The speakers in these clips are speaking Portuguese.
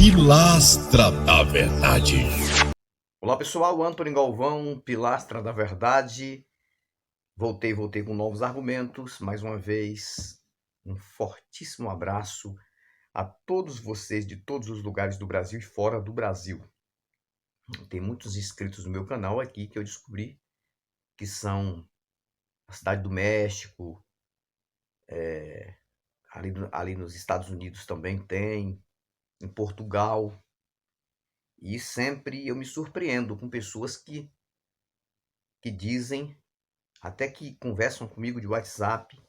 Pilastra da Verdade. Olá pessoal, Antônio Galvão, Pilastra da Verdade. Voltei com novos argumentos. Mais uma vez, um fortíssimo abraço a todos vocês de todos os lugares do Brasil e fora do Brasil. Tem muitos inscritos no meu canal aqui que eu descobri que são a Cidade do México, ali nos Estados Unidos também tem, em Portugal. E sempre eu me surpreendo com pessoas que dizem, até que conversam comigo de WhatsApp,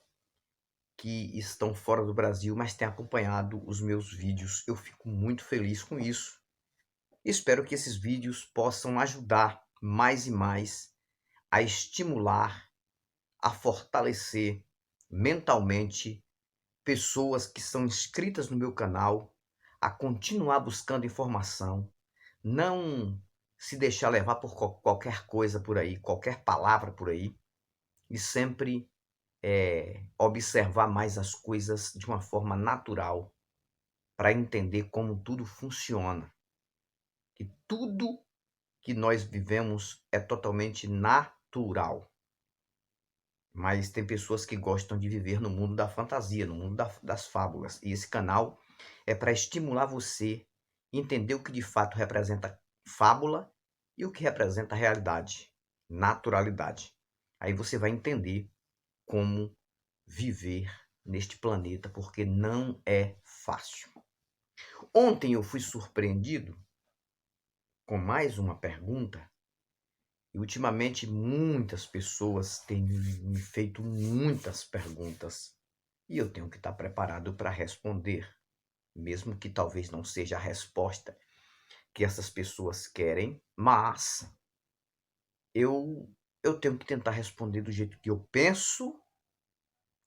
que estão fora do Brasil, mas têm acompanhado os meus vídeos. Eu fico muito feliz com isso. Espero que esses vídeos possam ajudar mais e mais a estimular, a fortalecer mentalmente pessoas que são inscritas no meu canal, a continuar buscando informação, não se deixar levar por qualquer coisa por aí, qualquer palavra por aí, e sempre observar mais as coisas de uma forma natural, para entender como tudo funciona. Que tudo que nós vivemos é totalmente natural. Mas tem pessoas que gostam de viver no mundo da fantasia, no mundo das fábulas. E esse canal é para estimular você a entender o que de fato representa fábula e o que representa realidade, naturalidade. Aí você vai entender como viver neste planeta, porque não é fácil. Ontem eu fui surpreendido com mais uma pergunta, e ultimamente muitas pessoas têm me feito muitas perguntas, e eu tenho que estar preparado para responder, mesmo que talvez não seja a resposta que essas pessoas querem, mas eu tenho que tentar responder do jeito que eu penso,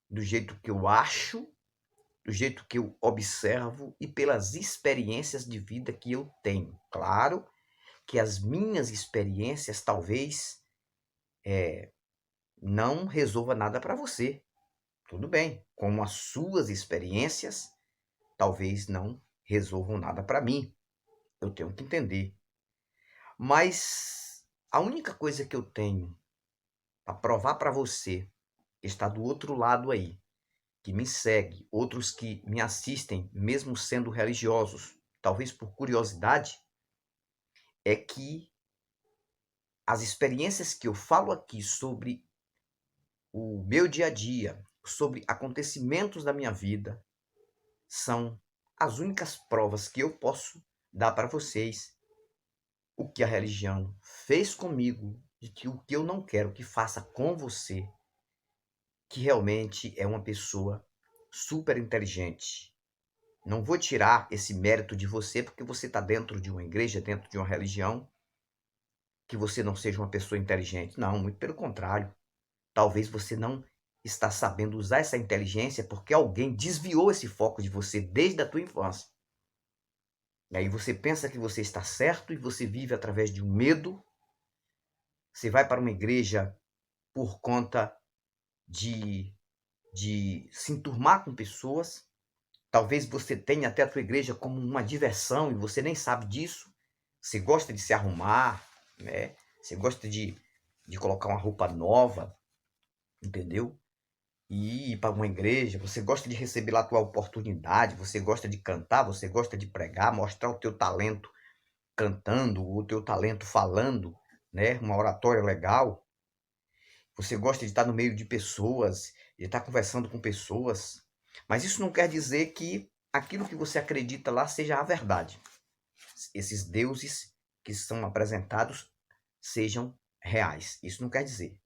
do jeito que eu acho, do jeito que eu observo e pelas experiências de vida que eu tenho. Claro que as minhas experiências talvez não resolva nada para você. Tudo bem, como as suas experiências talvez não resolvam nada para mim. Eu tenho que entender. Mas a única coisa que eu tenho para provar para você, que está do outro lado aí, que me segue, outros que me assistem, mesmo sendo religiosos, talvez por curiosidade, é que as experiências que eu falo aqui sobre o meu dia a dia, sobre acontecimentos da minha vida, são as únicas provas que eu posso dar para vocês o que a religião fez comigo e que o que eu não quero que faça com você, que realmente é uma pessoa super inteligente. Não vou tirar esse mérito de você porque você está dentro de uma igreja, dentro de uma religião, que você não seja uma pessoa inteligente. Não, muito pelo contrário. Talvez você não está sabendo usar essa inteligência porque alguém desviou esse foco de você desde a tua infância. E aí você pensa que você está certo e você vive através de um medo. Você vai para uma igreja por conta de se enturmar com pessoas. Talvez você tenha até a tua igreja como uma diversão e você nem sabe disso. Você gosta de se arrumar, né? Você gosta de colocar uma roupa nova, entendeu? E ir para uma igreja, você gosta de receber lá a tua oportunidade, você gosta de cantar, você gosta de pregar, mostrar o teu talento cantando, o teu talento falando, né? Uma oratória legal. Você gosta de estar no meio de pessoas, de estar conversando com pessoas. Mas isso não quer dizer que aquilo que você acredita lá seja a verdade. Esses deuses que são apresentados sejam reais. Isso não quer dizer.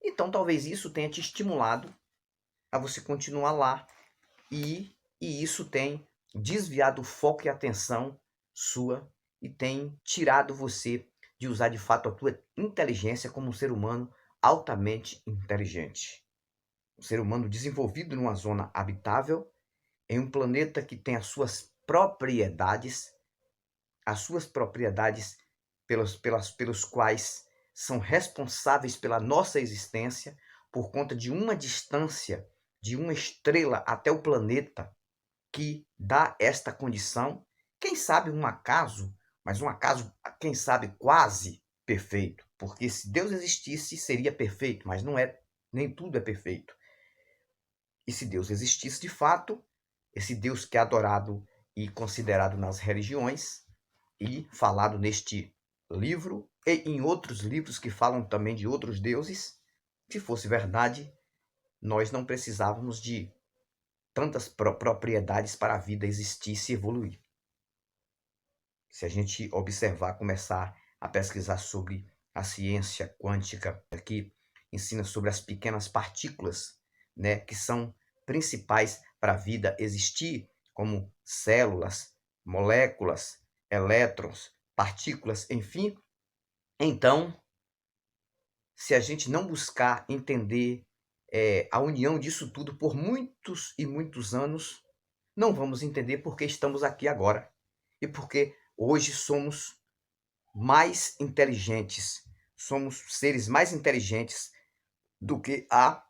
Então talvez isso tenha te estimulado a você continuar lá e isso tem desviado o foco e a atenção sua e tem tirado você de usar de fato a tua inteligência como um ser humano altamente inteligente. Um ser humano desenvolvido numa zona habitável, em um planeta que tem as suas propriedades pelos quais são responsáveis pela nossa existência, por conta de uma distância de uma estrela até o planeta que dá esta condição, Quem sabe um acaso, mas um acaso, quem sabe, quase perfeito, porque se Deus existisse, seria perfeito, mas não é, nem tudo é perfeito. E se Deus existisse de fato, esse Deus que é adorado e considerado nas religiões e falado neste livro e em outros livros que falam também de outros deuses, se fosse verdade, nós não precisávamos de tantas propriedades para a vida existir e se evoluir. Se a gente observar, começar a pesquisar sobre a ciência quântica, que ensina sobre as pequenas partículas, né, que são principais para a vida existir, como células, moléculas, elétrons, partículas, enfim. Então, se a gente não buscar entender a união disso tudo por muitos e muitos anos, não vamos entender por que estamos aqui agora e porque hoje somos mais inteligentes, somos seres mais inteligentes do que há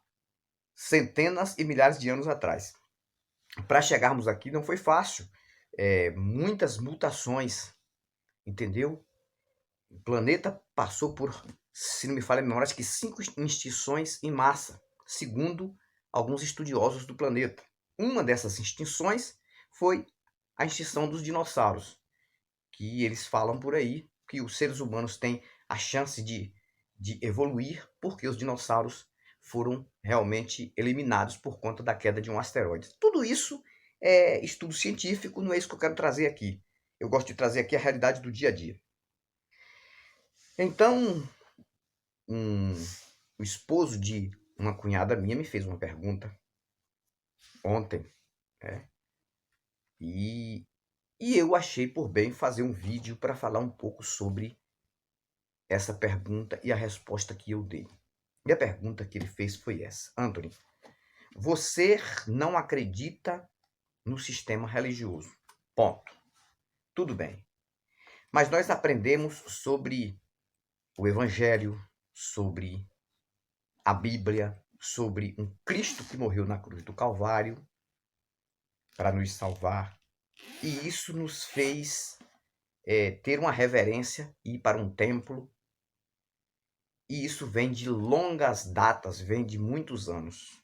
centenas e milhares de anos atrás. Para chegarmos aqui não foi fácil, muitas mutações, entendeu? O planeta passou por, se não me falha a memória, acho que 5 extinções em massa, segundo alguns estudiosos do planeta. Uma dessas extinções foi a extinção dos dinossauros, que eles falam por aí que os seres humanos têm a chance de evoluir porque os dinossauros foram realmente eliminados por conta da queda de um asteroide. Tudo isso é estudo científico, não é isso que eu quero trazer aqui. Eu gosto de trazer aqui a realidade do dia a dia. Então, o esposo de uma cunhada minha me fez uma pergunta ontem, né? E eu achei por bem fazer um vídeo para falar um pouco sobre essa pergunta e a resposta que eu dei. E a pergunta que ele fez foi essa: Anthony, você não acredita no sistema religioso. Ponto. Tudo bem. Mas nós aprendemos sobre o Evangelho, sobre a Bíblia, sobre um Cristo que morreu na cruz do Calvário para nos salvar. E isso nos fez ter uma reverência, ir para um templo. E isso vem de longas datas, vem de muitos anos.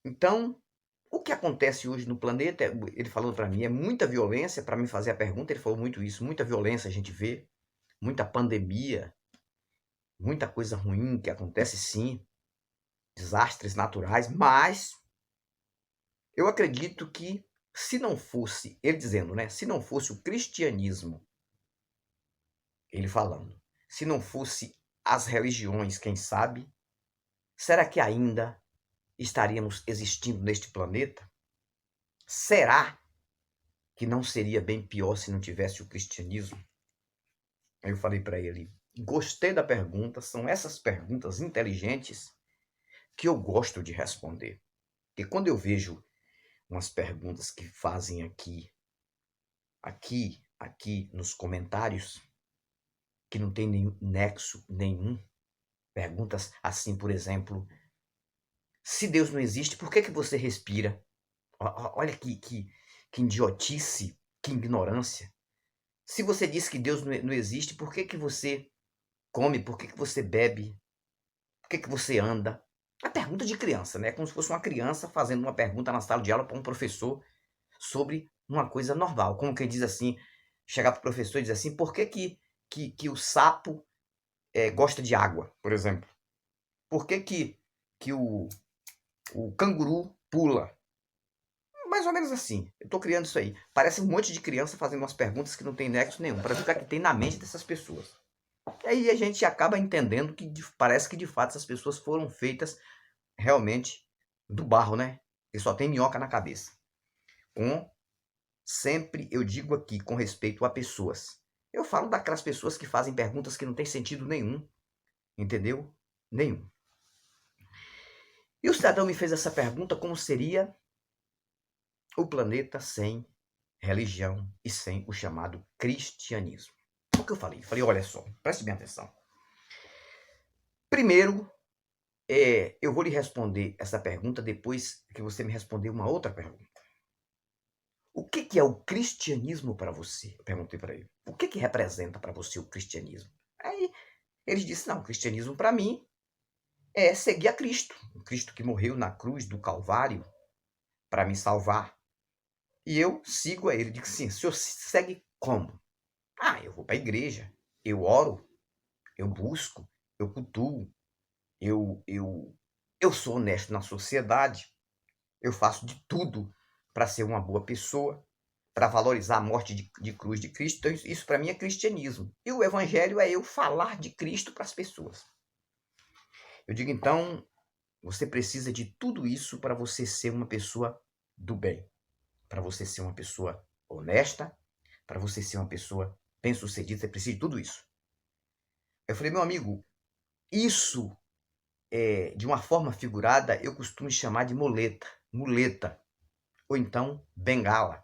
Então, o que acontece hoje no planeta, ele falou para mim, é muita violência. Para me fazer a pergunta, ele falou muito isso, muita violência a gente vê, muita pandemia, muita coisa ruim que acontece sim, desastres naturais, mas eu acredito que se não fosse, ele dizendo, né, se não fosse o cristianismo, ele falando, se não fosse as religiões, quem sabe, será que ainda estaríamos existindo neste planeta? Será que não seria bem pior se não tivesse o cristianismo? Aí eu falei para ele, gostei da pergunta, são essas perguntas inteligentes que eu gosto de responder. Porque quando eu vejo umas perguntas que fazem aqui nos comentários, que não tem nenhum nexo nenhum, perguntas assim, por exemplo, se Deus não existe, por que você respira? Olha que idiotice, que ignorância. Se você diz que Deus não existe, por que você come? Por que você bebe? Por que você anda? É pergunta de criança, né? Como se fosse uma criança fazendo uma pergunta na sala de aula para um professor sobre uma coisa normal. Como quem diz assim, chegar para o professor e dizer assim, por que o sapo gosta de água, por exemplo? Por que o canguru pula? Mais ou menos assim. Eu estou criando isso aí. Parece um monte de criança fazendo umas perguntas que não tem nexo nenhum, para ver o que tem na mente dessas pessoas. E aí a gente acaba entendendo que parece que de fato essas pessoas foram feitas realmente do barro, né? E só tem minhoca na cabeça. Sempre eu digo aqui com respeito a pessoas. Eu falo daquelas pessoas que fazem perguntas que não têm sentido nenhum, entendeu? Nenhum. E o cidadão me fez essa pergunta: como seria o planeta sem religião e sem o chamado cristianismo? O que eu falei? Falei, olha só, preste bem atenção. Primeiro, eu vou lhe responder essa pergunta depois que você me responder uma outra pergunta. O que que é o cristianismo para você? Eu perguntei para ele. O que que representa para você o cristianismo? Aí ele disse: não, o cristianismo para mim é seguir a Cristo. O Cristo que morreu na cruz do Calvário para me salvar. E eu sigo a ele. Digo assim: o senhor segue como? Ah, eu vou para a igreja, eu oro, eu busco, eu cultuo, eu, eu, eu sou honesto na sociedade, eu faço de tudo para ser uma boa pessoa, para valorizar a morte de cruz de Cristo. Então, isso para mim é cristianismo. E o evangelho é eu falar de Cristo para as pessoas. Eu digo, então, você precisa de tudo isso para você ser uma pessoa do bem, para você ser uma pessoa honesta, para você ser uma pessoa bem-sucedida, você precisa de tudo isso. Eu falei, meu amigo, isso, de uma forma figurada, eu costumo chamar de muleta, ou então bengala.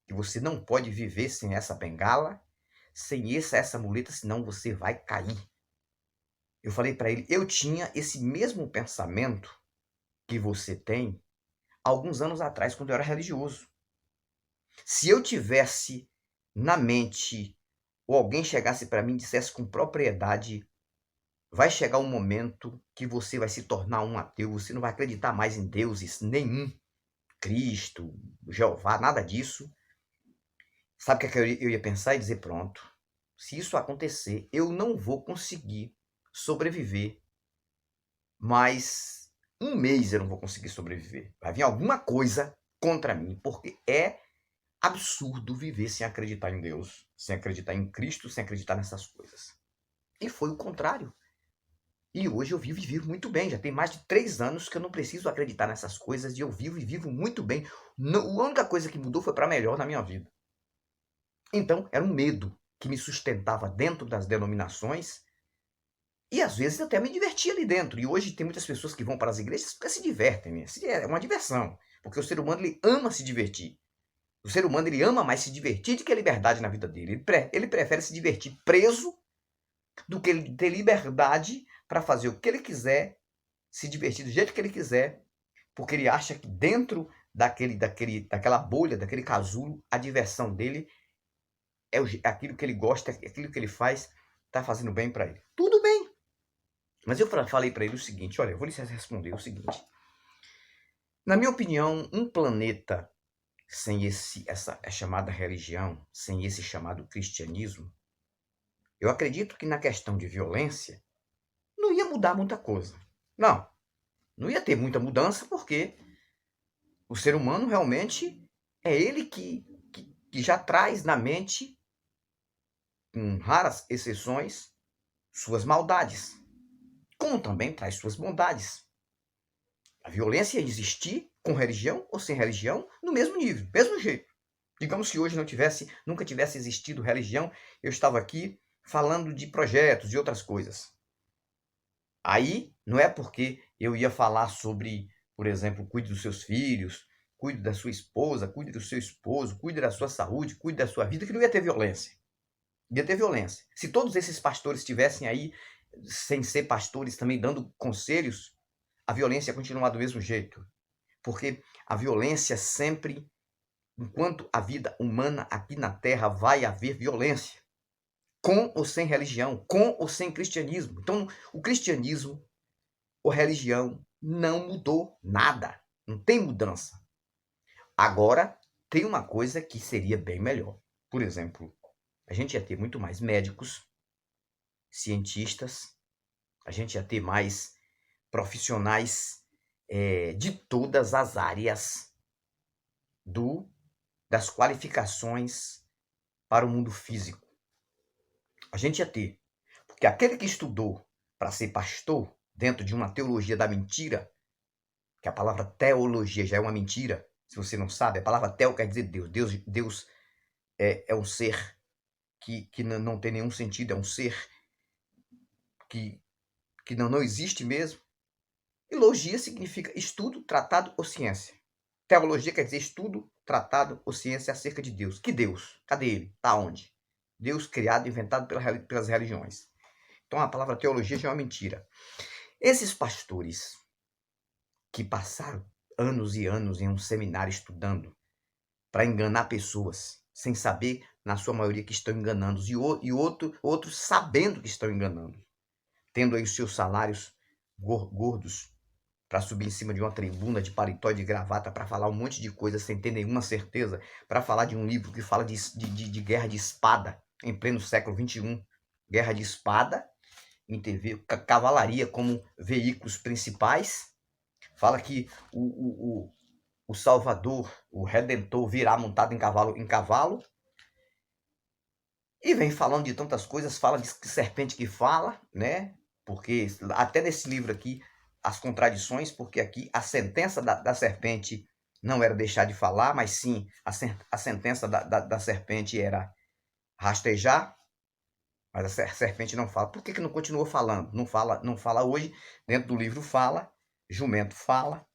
Que você não pode viver sem essa bengala, sem essa muleta, senão você vai cair. Eu falei para ele, eu tinha esse mesmo pensamento que você tem alguns anos atrás, quando eu era religioso. Se eu tivesse na mente, ou alguém chegasse para mim e dissesse com propriedade, vai chegar um momento que você vai se tornar um ateu, você não vai acreditar mais em deuses nenhum, Cristo, Jeová, nada disso. Sabe o que eu ia pensar e dizer, pronto, se isso acontecer, eu não vou conseguir sobreviver, mas um mês eu não vou conseguir sobreviver. Vai vir alguma coisa contra mim, porque é absurdo viver sem acreditar em Deus, sem acreditar em Cristo, sem acreditar nessas coisas. E foi o contrário. E hoje eu vivo e vivo muito bem. Já tem mais de 3 anos que eu não preciso acreditar nessas coisas e eu vivo e vivo muito bem. A única coisa que mudou foi para melhor na minha vida. Então, era um medo que me sustentava dentro das denominações e às vezes eu até me divertia ali dentro. E hoje tem muitas pessoas que vão para as igrejas porque se divertem, né? É uma diversão. Porque o ser humano ele ama se divertir. O ser humano ele ama mais se divertir do que a liberdade na vida dele. Ele prefere se divertir preso do que ele ter liberdade para fazer o que ele quiser, se divertir do jeito que ele quiser, porque ele acha que dentro daquela bolha, daquele casulo, a diversão dele é aquilo que ele gosta, aquilo que ele faz, está fazendo bem para ele. Tudo bem. Mas eu falei para ele o seguinte, olha, eu vou lhe responder o seguinte. Na minha opinião, um planeta sem essa chamada religião, sem esse chamado cristianismo, eu acredito que na questão de violência não ia mudar muita coisa. Não ia ter muita mudança porque o ser humano realmente é ele que já traz na mente, com raras exceções, suas maldades, como também traz suas bondades. A violência ia existir com religião ou sem religião no mesmo nível, mesmo jeito. Digamos que hoje nunca tivesse existido religião, eu estava aqui falando de projetos, de outras coisas. Aí não é porque eu ia falar sobre, por exemplo, cuide dos seus filhos, cuide da sua esposa, cuide do seu esposo, cuide da sua saúde, cuide da sua vida, que não ia ter violência. Ia ter violência. Se todos esses pastores estivessem aí, sem ser pastores, também dando conselhos, a violência ia continuar do mesmo jeito. Porque a violência sempre, enquanto a vida humana aqui na Terra, vai haver violência. Com ou sem religião, com ou sem cristianismo. Então, o cristianismo ou religião não mudou nada. Não tem mudança. Agora, tem uma coisa que seria bem melhor. Por exemplo, a gente ia ter muito mais médicos, cientistas, a gente ia ter mais profissionais de todas as áreas das qualificações para o mundo físico. A gente ia ter. Porque aquele que estudou para ser pastor, dentro de uma teologia da mentira, que a palavra teologia já é uma mentira, se você não sabe, a palavra teo quer dizer Deus. Deus é um ser que não tem nenhum sentido, é um ser que não existe mesmo. E logia significa estudo, tratado ou ciência. Teologia quer dizer estudo, tratado ou ciência acerca de Deus. Que Deus? Cadê ele? Está onde? Deus criado, inventado pelas religiões. Então a palavra teologia já é uma mentira. Esses pastores que passaram anos e anos em um seminário estudando para enganar pessoas, sem saber, na sua maioria, que estão enganando, e outros sabendo que estão enganando, tendo aí os seus salários gordos para subir em cima de uma tribuna de paletó e de gravata para falar um monte de coisa sem ter nenhuma certeza, para falar de um livro que fala de guerra de espada em pleno século XXI, guerra de espada em TV, cavalaria como veículos principais, fala que o Salvador, o Redentor, virá montado em cavalo, e vem falando de tantas coisas, fala de serpente que fala, né? Porque até nesse livro aqui, as contradições, porque aqui a sentença da serpente não era deixar de falar, mas sim a sentença da serpente era rastejar, mas a serpente não fala. Por que não continuou falando? Não fala hoje, dentro do livro fala, jumento fala,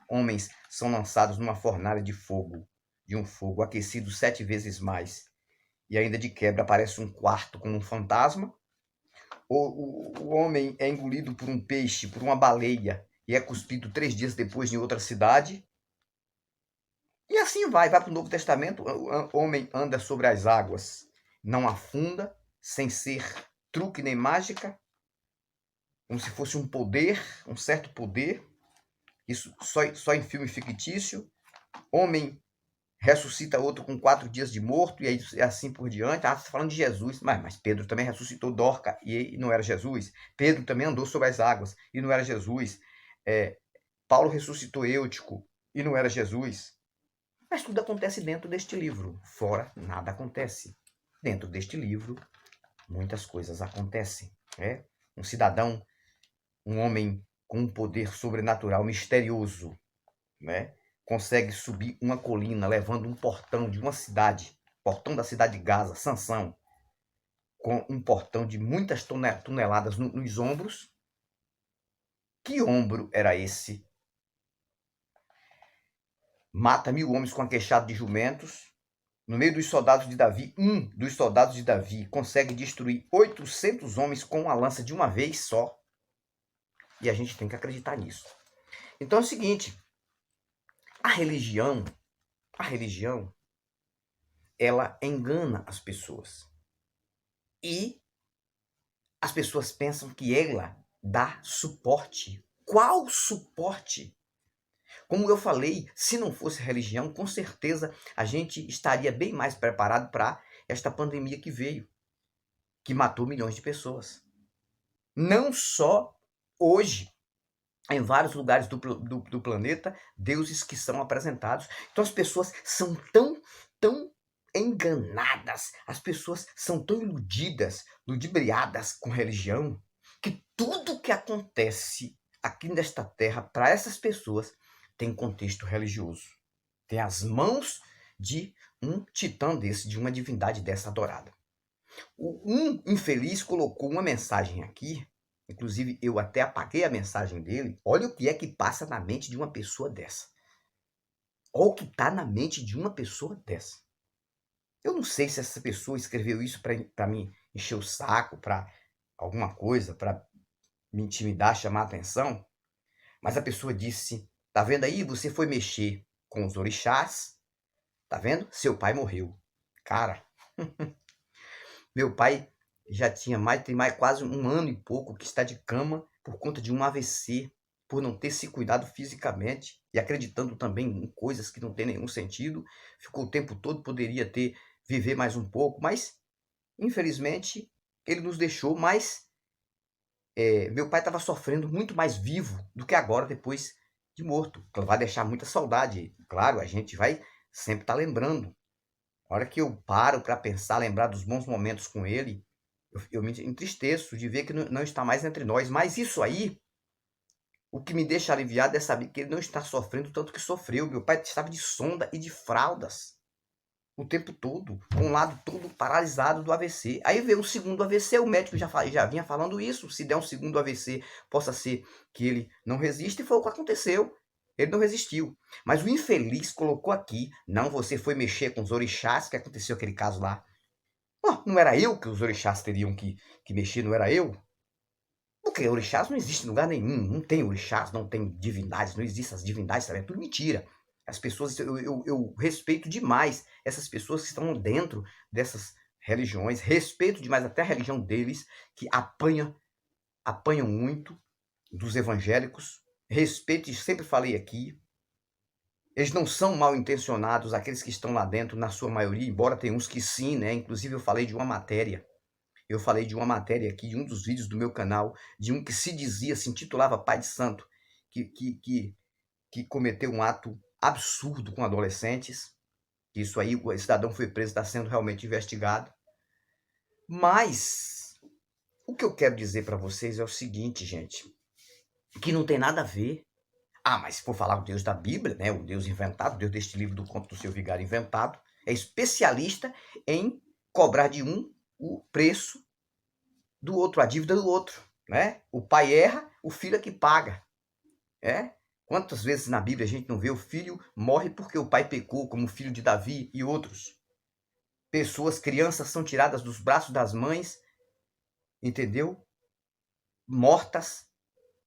homens são lançados numa fornalha de um fogo aquecido 7 vezes mais, e ainda de quebra aparece um quarto com um fantasma. O homem é engolido por um peixe, por uma baleia, e é cuspido 3 dias depois em outra cidade. E assim vai para o Novo Testamento, o homem anda sobre as águas, não afunda, sem ser truque nem mágica, como se fosse um poder, um certo poder, isso só em filme fictício. Homem ressuscita outro com 4 dias de morto, e aí assim por diante. Você está falando de Jesus, mas Pedro também ressuscitou Dorca, e não era Jesus. Pedro também andou sobre as águas, e não era Jesus. Paulo ressuscitou Eutico, e não era Jesus. Mas tudo acontece dentro deste livro. Fora, nada acontece. Dentro deste livro, muitas coisas acontecem. Um cidadão, um homem com um poder sobrenatural, misterioso, consegue subir uma colina levando um portão de uma cidade, portão da cidade de Gaza, Sansão, com um portão de muitas toneladas nos ombros. Que ombro era esse? Mata 1000 homens com a queixada de jumentos. No meio dos soldados de Davi, um dos soldados de Davi consegue destruir 800 homens com uma lança de uma vez só. E a gente tem que acreditar nisso. Então é o seguinte, a religião, ela engana as pessoas. E as pessoas pensam que ela dá suporte. Qual suporte? Como eu falei, se não fosse religião, com certeza a gente estaria bem mais preparado para esta pandemia que veio, que matou milhões de pessoas. Não só hoje, em vários lugares do planeta, deuses que são apresentados. Então as pessoas são tão enganadas, as pessoas são tão iludidas, ludibriadas com religião, que tudo que acontece aqui nesta terra, para essas pessoas, tem contexto religioso. Tem as mãos de um titã desse, de uma divindade dessa adorada. Um infeliz colocou uma mensagem aqui, inclusive eu até apaguei a mensagem dele. Olha o que é que passa na mente de uma pessoa dessa. Olha o que está na mente de uma pessoa dessa. Eu não sei se essa pessoa escreveu isso para me encher o saco, para alguma coisa, para me intimidar, chamar a atenção, mas a pessoa disse: tá vendo aí? Você foi mexer com os orixás, tá vendo? Seu pai morreu. Cara, meu pai já tem mais quase 1 ano e pouco que está de cama por conta de um AVC, por não ter se cuidado fisicamente e acreditando também em coisas que não tem nenhum sentido. Ficou o tempo todo, poderia viver mais um pouco, mas infelizmente ele nos deixou. Mas meu pai estava sofrendo muito mais vivo do que agora, depois de morto. Vai deixar muita saudade. Claro, a gente vai sempre estar lembrando. A hora que eu paro para pensar, lembrar dos bons momentos com ele, eu me entristeço de ver que não está mais entre nós. Mas isso aí, o que me deixa aliviado é saber que ele não está sofrendo tanto que sofreu. Meu pai estava de sonda e de fraldas o tempo todo, com o lado todo paralisado do AVC. Aí veio o segundo AVC, o médico já vinha falando isso. Se der um segundo AVC, possa ser que ele não resista, e foi o que aconteceu. Ele não resistiu. Mas o infeliz colocou aqui: não, você foi mexer com os orixás, que aconteceu aquele caso lá. Não era eu que os orixás teriam que mexer, não era eu? Porque orixás não existe em lugar nenhum. Não tem orixás, não tem divindades, não existem as divindades, sabe? É tudo mentira. As pessoas, eu respeito demais essas pessoas que estão dentro dessas religiões, respeito demais até a religião deles, que apanham muito dos evangélicos. Respeito, e sempre falei aqui, eles não são mal intencionados, aqueles que estão lá dentro, na sua maioria, embora tem uns que sim, né? Inclusive eu falei de uma matéria. Eu falei de uma matéria aqui, de um dos vídeos do meu canal, de um que se dizia, se intitulava Pai de Santo, que cometeu um ato absurdo com adolescentes. Isso aí, o cidadão foi preso, está sendo realmente investigado. Mas o que eu quero dizer para vocês é o seguinte, gente, que não tem nada a ver. Ah, mas se for falar o Deus da Bíblia, né, o Deus inventado, o Deus deste livro do Conto do Seu Vigário inventado, é especialista em cobrar de um o preço do outro, a dívida do outro, né? O pai erra, o filho é que paga, é? Quantas vezes na Bíblia a gente não vê o filho morre porque o pai pecou, como o filho de Davi e outros? Pessoas, crianças são tiradas dos braços das mães, entendeu? Mortas,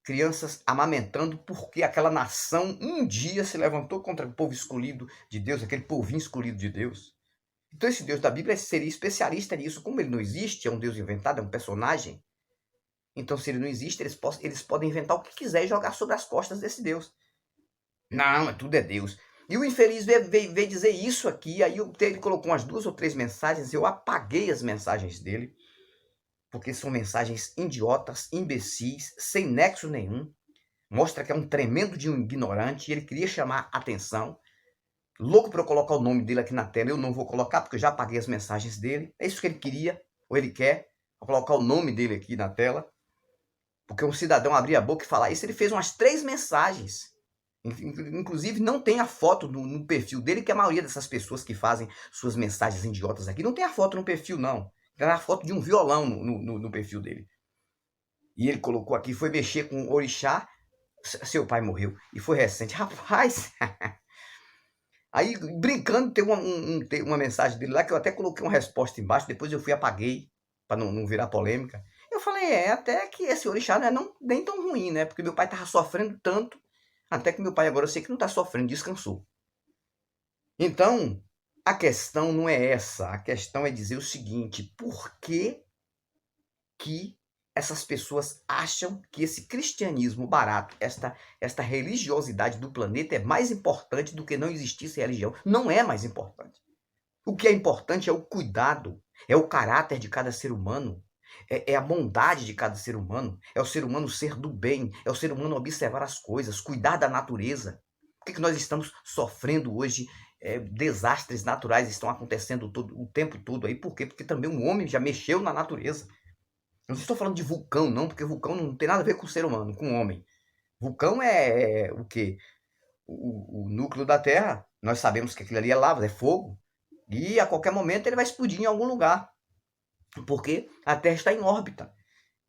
crianças amamentando porque aquela nação um dia se levantou contra o povo escolhido de Deus, aquele povinho escolhido de Deus. Então esse Deus da Bíblia seria especialista nisso. Como ele não existe, é um Deus inventado, é um personagem. Então se ele não existe, eles podem inventar o que quiser e jogar sobre as costas desse Deus. Não, tudo é Deus. E o infeliz veio dizer isso aqui, aí ele colocou umas 2 ou 3 mensagens, eu apaguei as mensagens dele, porque são mensagens idiotas, imbecis, sem nexo nenhum. Mostra que é um tremendo de um ignorante, e ele queria chamar atenção. Louco para eu colocar o nome dele aqui na tela, eu não vou colocar, porque eu já apaguei as mensagens dele. É isso que ele queria, ou ele quer, colocar o nome dele aqui na tela. Porque um cidadão abrir a boca e falar isso, ele fez umas 3 mensagens. Inclusive, não tem a foto no perfil dele, que a maioria dessas pessoas que fazem suas mensagens idiotas aqui, não tem a foto no perfil, não. Tem a foto de um violão no perfil dele. E ele colocou aqui, foi mexer com o orixá, seu pai morreu, e foi recente. Rapaz, aí brincando, tem uma mensagem dele lá, que eu até coloquei uma resposta embaixo, depois eu fui apaguei, para não virar polêmica. Eu falei, até que esse orixá não é nem tão ruim, né? Porque meu pai estava sofrendo tanto, até que meu pai agora eu sei que não está sofrendo, descansou. Então, a questão não é essa. A questão é dizer o seguinte: por que essas pessoas acham que esse cristianismo barato, esta religiosidade do planeta é mais importante do que não existisse religião? Não é mais importante. O que é importante é o cuidado, é o caráter de cada ser humano, é a bondade de cada ser humano, é o ser humano ser do bem, é o ser humano observar as coisas, cuidar da natureza. Por que nós estamos sofrendo hoje? Desastres naturais estão acontecendo o tempo todo aí. Por quê? Porque também o homem já mexeu na natureza. Eu não estou falando de vulcão, não, porque vulcão não tem nada a ver com o ser humano, com o homem. Vulcão é o quê? O núcleo da Terra. Nós sabemos que aquilo ali é lava, é fogo. E a qualquer momento ele vai explodir em algum lugar. Porque a Terra está em órbita.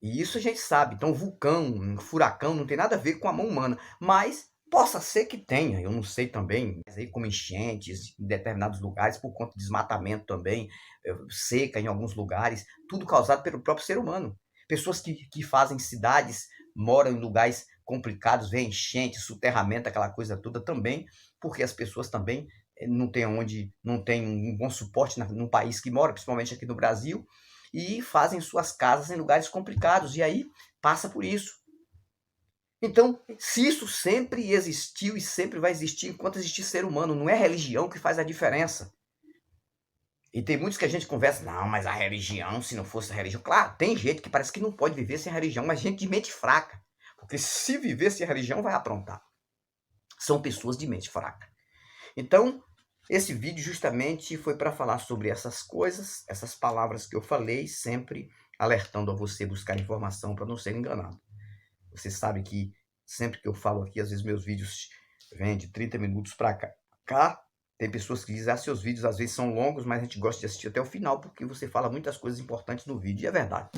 E isso a gente sabe. Então, vulcão, furacão, não tem nada a ver com a mão humana. Mas possa ser que tenha, eu não sei também. Mas aí, como enchentes em determinados lugares, por conta de desmatamento também, seca em alguns lugares, tudo causado pelo próprio ser humano. Pessoas que fazem cidades, moram em lugares complicados, vê enchente, soterramento, aquela coisa toda também, porque as pessoas também não têm um bom suporte no país que mora, principalmente aqui no Brasil, e fazem suas casas em lugares complicados, e aí passa por isso. Então, se isso sempre existiu e sempre vai existir enquanto existir ser humano, não é religião que faz a diferença. E tem muitos que a gente conversa, não, mas a religião, se não fosse a religião... Claro, tem gente que parece que não pode viver sem a religião, mas gente de mente fraca. Porque se viver sem a religião, vai aprontar. São pessoas de mente fraca. Então, esse vídeo justamente foi para falar sobre essas coisas, essas palavras que eu falei, sempre alertando a você buscar informação para não ser enganado. Você sabe que sempre que eu falo aqui, às vezes meus vídeos vêm de 30 minutos para cá. Tem pessoas que dizem, seus vídeos às vezes são longos, mas a gente gosta de assistir até o final, porque você fala muitas coisas importantes no vídeo, e é verdade.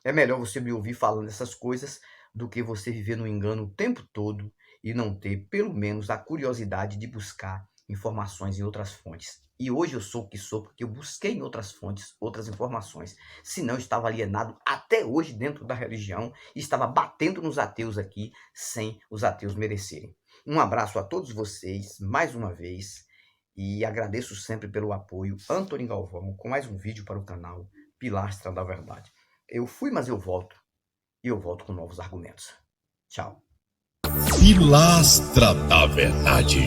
É melhor você me ouvir falando essas coisas do que você viver no engano o tempo todo e não ter, pelo menos, a curiosidade de buscar informações em outras fontes. E hoje eu sou o que sou porque eu busquei em outras fontes, outras informações. Senão eu estava alienado até hoje dentro da religião e estava batendo nos ateus aqui sem os ateus merecerem. Um abraço a todos vocês, mais uma vez, e agradeço sempre pelo apoio. Antony Galvão, com mais um vídeo para o canal Pilastra da Verdade. Eu fui, mas eu volto. E eu volto com novos argumentos. Tchau. Pilastra da Verdade.